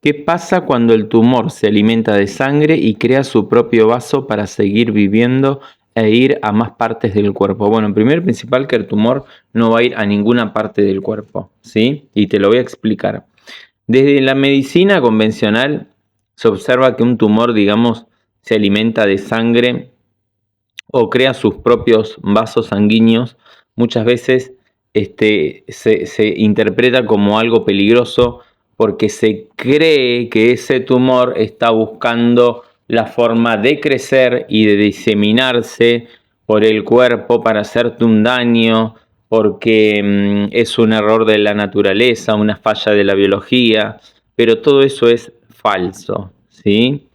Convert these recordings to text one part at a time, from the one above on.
¿Qué pasa cuando el tumor se alimenta de sangre y crea su propio vaso para seguir viviendo e ir a más partes del cuerpo? Bueno, primero y principal que el tumor no va a ir a ninguna parte del cuerpo, ¿sí? Y te lo voy a explicar. Desde la medicina convencional se observa que un tumor, digamos, se alimenta de sangre o crea sus propios vasos sanguíneos. Muchas veces se interpreta como algo peligroso porque se cree que ese tumor está buscando la forma de crecer y de diseminarse por el cuerpo para hacerte un daño, porque es un error de la naturaleza, una falla de la biología, pero todo eso es falso, ¿sí?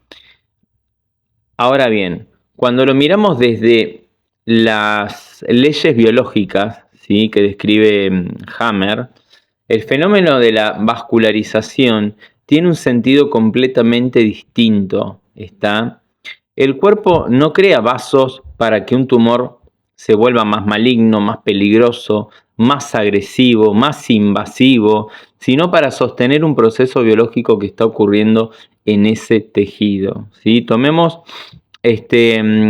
Ahora bien, cuando lo miramos desde las leyes biológicas, ¿sí?, que describe Hammer, el fenómeno de la vascularización tiene un sentido completamente distinto. El cuerpo no crea vasos para que un tumor se vuelva más maligno, más peligroso, más agresivo, más invasivo, sino para sostener un proceso biológico que está ocurriendo en ese tejido, ¿sí? Tomemos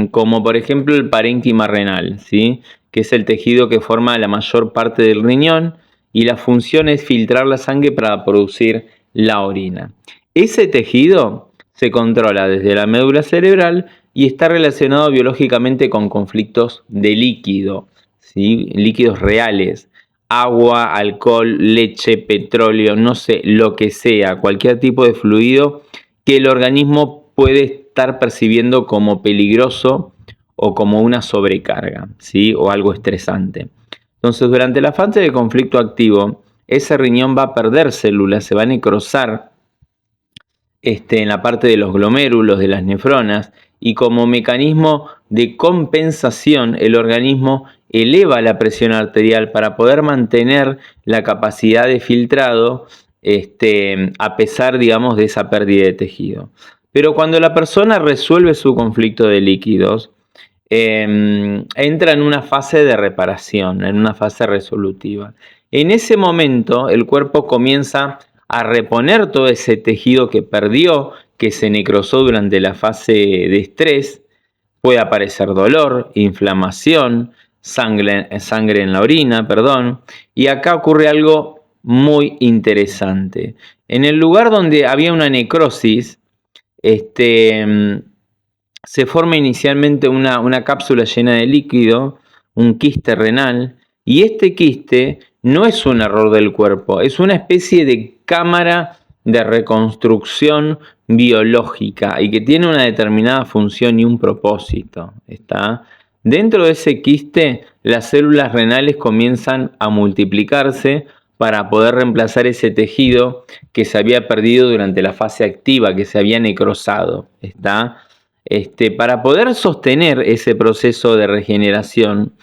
como por ejemplo el parénquima renal, ¿sí?, que es el tejido que forma la mayor parte del riñón y la función es filtrar la sangre para producir la orina. Ese tejido se controla desde la médula cerebral y está relacionado biológicamente con conflictos de líquido, ¿sí?, líquidos reales, agua, alcohol, leche, petróleo, no sé, lo que sea, cualquier tipo de fluido que el organismo puede estar percibiendo como peligroso o como una sobrecarga, ¿sí?, o algo estresante. Entonces, durante la fase de conflicto activo, ese riñón va a perder células, se va a necrosar en la parte de los glomérulos, de las nefronas, y como mecanismo de compensación, el organismo eleva la presión arterial para poder mantener la capacidad de filtrado, a pesar, digamos, de esa pérdida de tejido. Pero cuando la persona resuelve su conflicto de líquidos, entra en una fase de reparación, en una fase resolutiva. En ese momento, el cuerpo comienza a reponer todo ese tejido que perdió, que se necrosó durante la fase de estrés. Puede aparecer dolor, inflamación, sangre en la orina, perdón. Y acá ocurre algo muy interesante. En el lugar donde había una necrosis, se forma inicialmente una cápsula llena de líquido, un quiste renal, y este quiste no es un error del cuerpo, es una especie de cámara de reconstrucción biológica y que tiene una determinada función y un propósito. Dentro de ese quiste, las células renales comienzan a multiplicarse para poder reemplazar ese tejido que se había perdido durante la fase activa, que se había necrosado. Para poder sostener ese proceso de regeneración,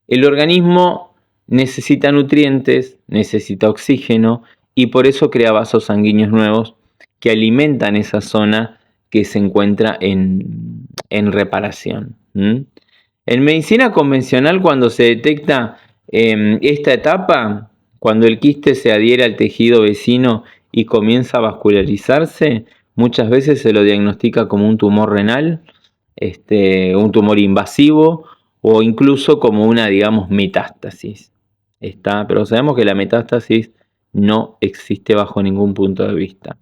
el organismo necesita nutrientes, necesita oxígeno y por eso crea vasos sanguíneos nuevos que alimentan esa zona que se encuentra en reparación. En medicina convencional, cuando se detecta esta etapa, cuando el quiste se adhiere al tejido vecino y comienza a vascularizarse, muchas veces se lo diagnostica como un tumor renal, un tumor invasivo o incluso como una, digamos, metástasis. Pero sabemos que la metástasis no existe bajo ningún punto de vista.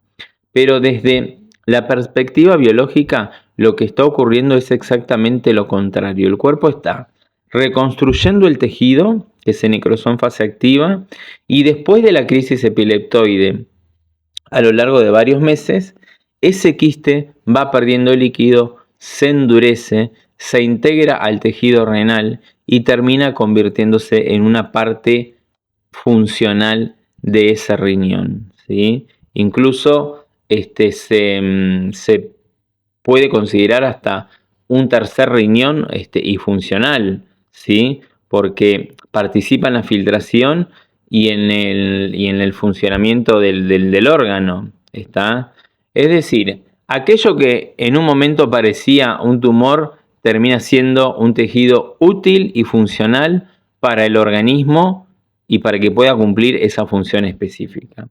Pero desde la perspectiva biológica, lo que está ocurriendo es exactamente lo contrario. El cuerpo está reconstruyendo el tejido que se necrosó en fase activa y después de la crisis epileptoide, a lo largo de varios meses, ese quiste va perdiendo líquido, se endurece, se integra al tejido renal y termina convirtiéndose en una parte funcional de ese riñón, ¿sí? Incluso se puede considerar hasta un tercer riñón y funcional, ¿sí?, porque participa en la filtración y en el funcionamiento del órgano. Es decir, aquello que en un momento parecía un tumor termina siendo un tejido útil y funcional para el organismo y para que pueda cumplir esa función específica.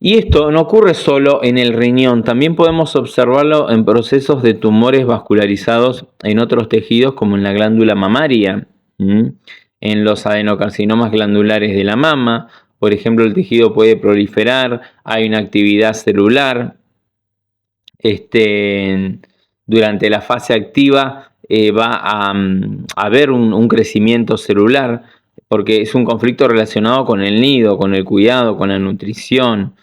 Y esto no ocurre solo en el riñón, también podemos observarlo en procesos de tumores vascularizados en otros tejidos como en la glándula mamaria, en los adenocarcinomas glandulares de la mama. Por ejemplo, el tejido puede proliferar, hay una actividad celular. Durante la fase activa va a haber un crecimiento celular, porque es un conflicto relacionado con el nido, con el cuidado, con la nutrición,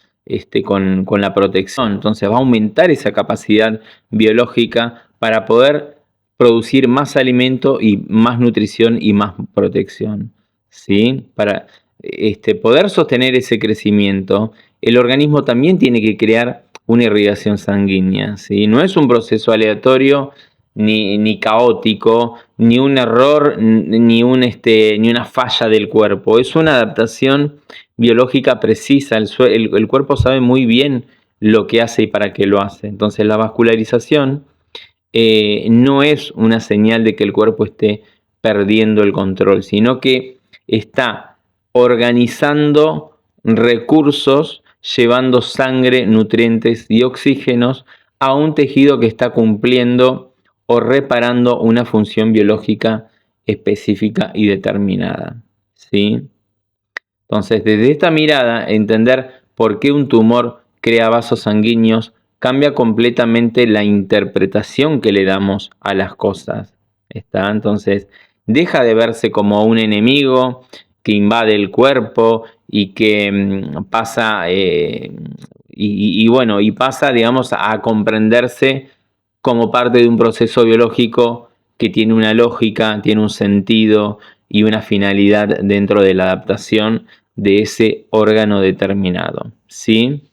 con la protección. Entonces va a aumentar esa capacidad biológica para poder producir más alimento y más nutrición y más protección. ¿Sí? Para poder sostener ese crecimiento, el organismo también tiene que crear una irrigación sanguínea. ¿Sí? No es un proceso aleatorio ni caótico, ni un error, ni una falla del cuerpo. Es una adaptación biológica precisa. El cuerpo sabe muy bien lo que hace y para qué lo hace. Entonces la vascularización no es una señal de que el cuerpo esté perdiendo el control, sino que está organizando recursos, llevando sangre, nutrientes y oxígenos a un tejido que está cumpliendo o reparando una función biológica específica y determinada. ¿Sí? Entonces, desde esta mirada, entender por qué un tumor crea vasos sanguíneos cambia completamente la interpretación que le damos a las cosas. ¿Está? Entonces, deja de verse como un enemigo que invade el cuerpo y que pasa, y pasa, digamos, a comprenderse como parte de un proceso biológico que tiene una lógica, tiene un sentido y una finalidad dentro de la adaptación de ese órgano determinado. ¿Sí?